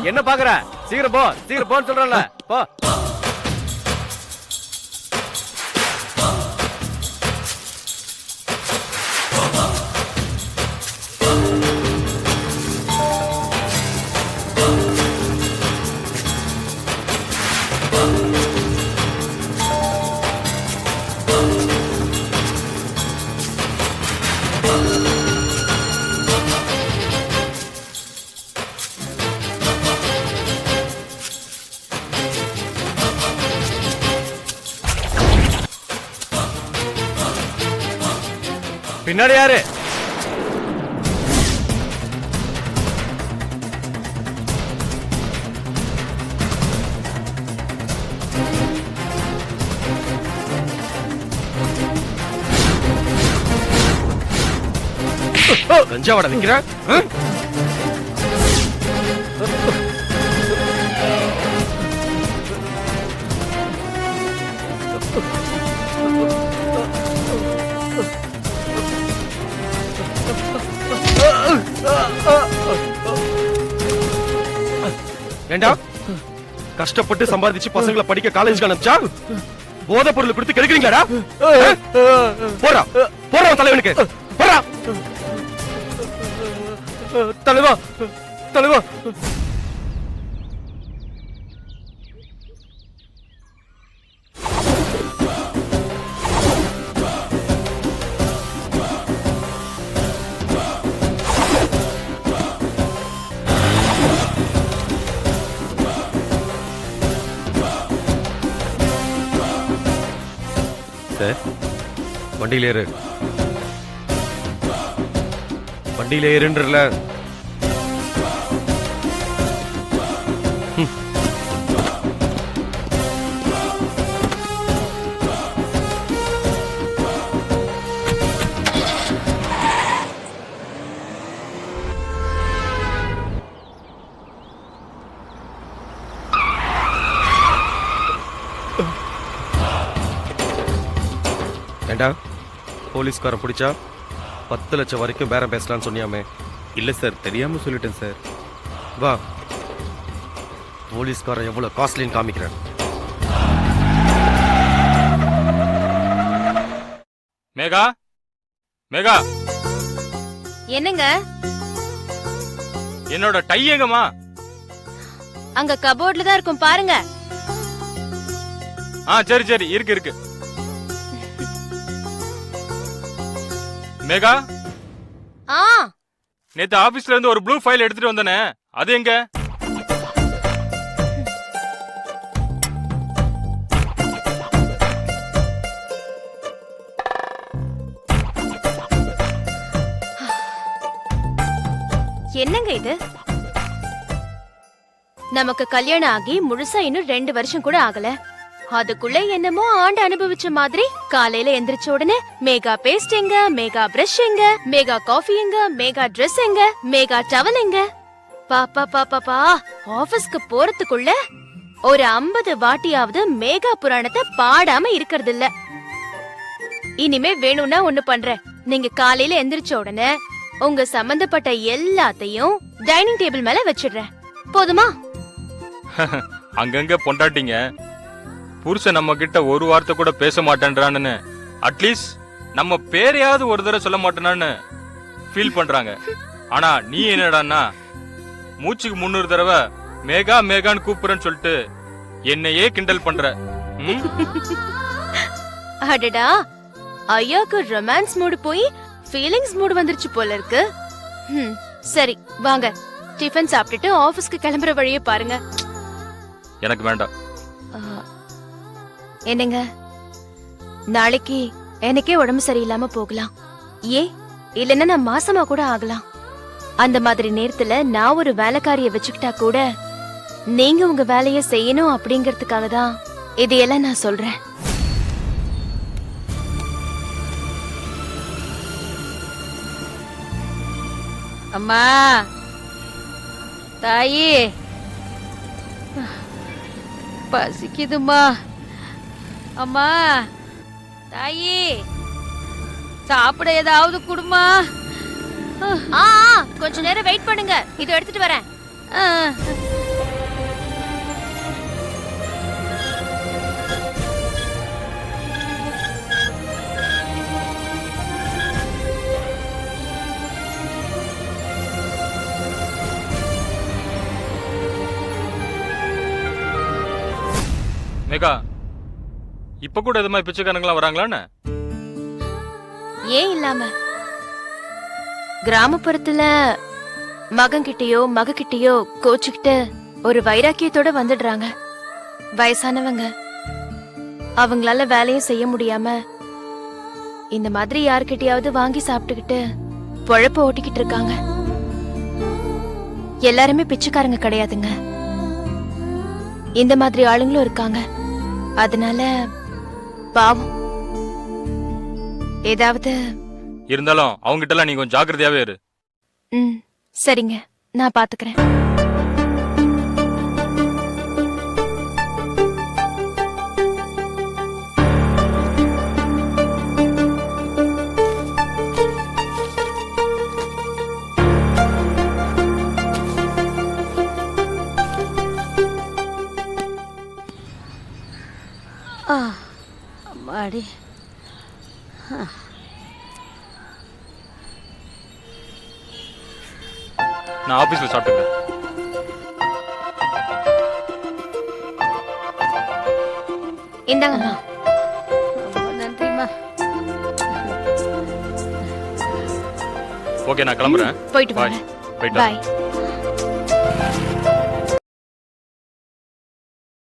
என்ன பாக்குற? சீக்கிரம் போ, சீக்கிரம் போன்னு சொல்றேன்ல. போ. பின்னாடி யாரு? கஞ்சாவடை விக்கிற? ஏண்டா கஷ்டப்பட்டு சம்பாதிச்சு பசங்களை படிக்க காலேஜ்க்கு அனுப்பிச்சா போதை பொருள் கொடுத்து கெடுக்கிறீங்களாடா? போறா போறா தலைவனுக்கு போறா. தலைவா தலைவா வண்டியில ஏறு, வண்டியில ஏறுன்றல. ஏண்டா போலீஸ்காரன் பிடிச்சா 10 லட்சம் வரைக்கும் பேரம் பேசலான்னு சொன்னியாமே? இல்ல சார், தெரியாம சொல்லிட்டேன் சார். வா, போலீஸ்காரன் எவ்வளவு காஸ்ட்லின்னு காமிக்கிறேன். மேகா, மேகா, என்னங்க? என்னோட டை எங்கம்மா? அங்க கபோர்ட்ல தான் இருக்கும், பாருங்க. சரி சரி, இருக்கு இருக்கு. மேகா, நேத்து ஆபீஸ்ல இருந்து ஒரு ப்ளூ ஃபைல் எடுத்துட்டு வந்தனே, அது எங்க? என்னங்க இது? நமக்கு கல்யாணம் ஆகி முழுசா இன்னும் 2 வருஷம் கூட ஆகல. அதுக்குள்ள என்னமோ ஆண்டு அனுபவிச்ச மாதிரி காலையில எந்திரிச்ச உடனே மேகா பேஸ்ட் எங்க, மேகா பிரஷ் எங்க, மேகா காஃபி எங்க, மேகா ட்ரெஸ் எங்க, மேகா டவல் எங்க? பாப்பா பாப்பா, ஆபீஸ்க்கு போறதுக்குள்ள ஒரு 50 வாட்டியாவது மேகா புராணத்தை பாடாம இருக்கிறது இல்ல. இனிமே வேணும்னா ஒண்ணு பண்றேன். நீங்க காலையில எந்திரிச்ச உடனே உங்க சம்பந்தப்பட்ட எல்லாத்தையும் டைனிங் டேபிள் மேல வச்சிடுறேன். போதுமா? அங்கங்க பொண்டாட்டிங்க புருஷன் நம்ம கிட்ட ஒரு வார்த்தை கூட பேச மாட்டேன்றான்னு, அட்லீஸ்ட் நம்ம பேரையாவது ஒரு தடவை சொல்ல மாட்டேனான்னு ஃபீல் பண்றாங்க. ஆனா நீ என்னடான்னா மூச்சுக்கு 300 தடவை மேகா மேகான்னு கூப்பிடுறேன்னு சொல்லிட்டு என்னையே கிண்டல் பண்ற. அடடா, ஐயாக்கு ரொமான்ஸ் மூடு போய் ஃபீலிங்ஸ் மூடு வந்துருச்சு போல இருக்கு. சரி வாங்க, டிஃபன் சாப்பிட்டுட்டு ஆபீஸ்க்கு கிளம்புற வழியே பாருங்க. எனக்கு வேண்டாம். என்னங்க, நாளைக்கு எனக்கே உடம்பு சரியில்லாம போகலாம். இல்லன்னா நான் மாசமா கூட ஆகலாம். அந்த மாதிரி நேரத்துல நான் ஒரு வேலைக்காரிய வச்சுக்கிட்டா கூட நீங்க உங்க வேலைய செய்யணும் அப்படிங்கறதுக்காக தான் இதையெல்லாம் நான் சொல்றேன். அம்மா, தாயி, பசிக்குதுமா. அம்மா, தாயி, சாப்பிட ஏதாவது குடுமா. கொஞ்ச நேரம் வெயிட் பண்ணுங்க, இதை எடுத்துட்டு வரேன். ஏக்கா இப்ப கூட இது மாதிரி பிச்சைக்காரங்களாம் வராங்களான்னு? ஏன் இல்லாம கிராமப்புறத்துல மகன்கிட்டயோ மகக்கிட்டயோ கோச்சுக்கிட்டு ஒரு வைராக்கியத்தோட வந்துடுறாங்க. வயசானவங்க அவங்களால வேலையும் செய்ய முடியாம இந்த மாதிரி யார்கிட்டயாவது வாங்கி சாப்பிட்டுக்கிட்டு பொழப்ப ஓட்டிக்கிட்டு இருக்காங்க. எல்லாருமே பிச்சைக்காரங்க கிடையாதுங்க. இந்த மாதிரி ஆளுங்களும் இருக்காங்க. அதனால பாவம் ஏதாவது இருந்தாலும் அவங்க கிட்ட எல்லாம் நீ கொஞ்சம் ஜாக்கிரதையாவே இரு. சரிங்க, நான் பாத்துக்கிறேன். அம்மாடி. நான் ஆபீஸ்ல சாப்பிட்டுக்கிறேன். இந்தாங்கம்மா. ரொம்ப நன்றிம்மா. ஓகே நான் கிளம்புறேன். போயிட்டு பாய். வாங்க. போயிட்டு பாய்.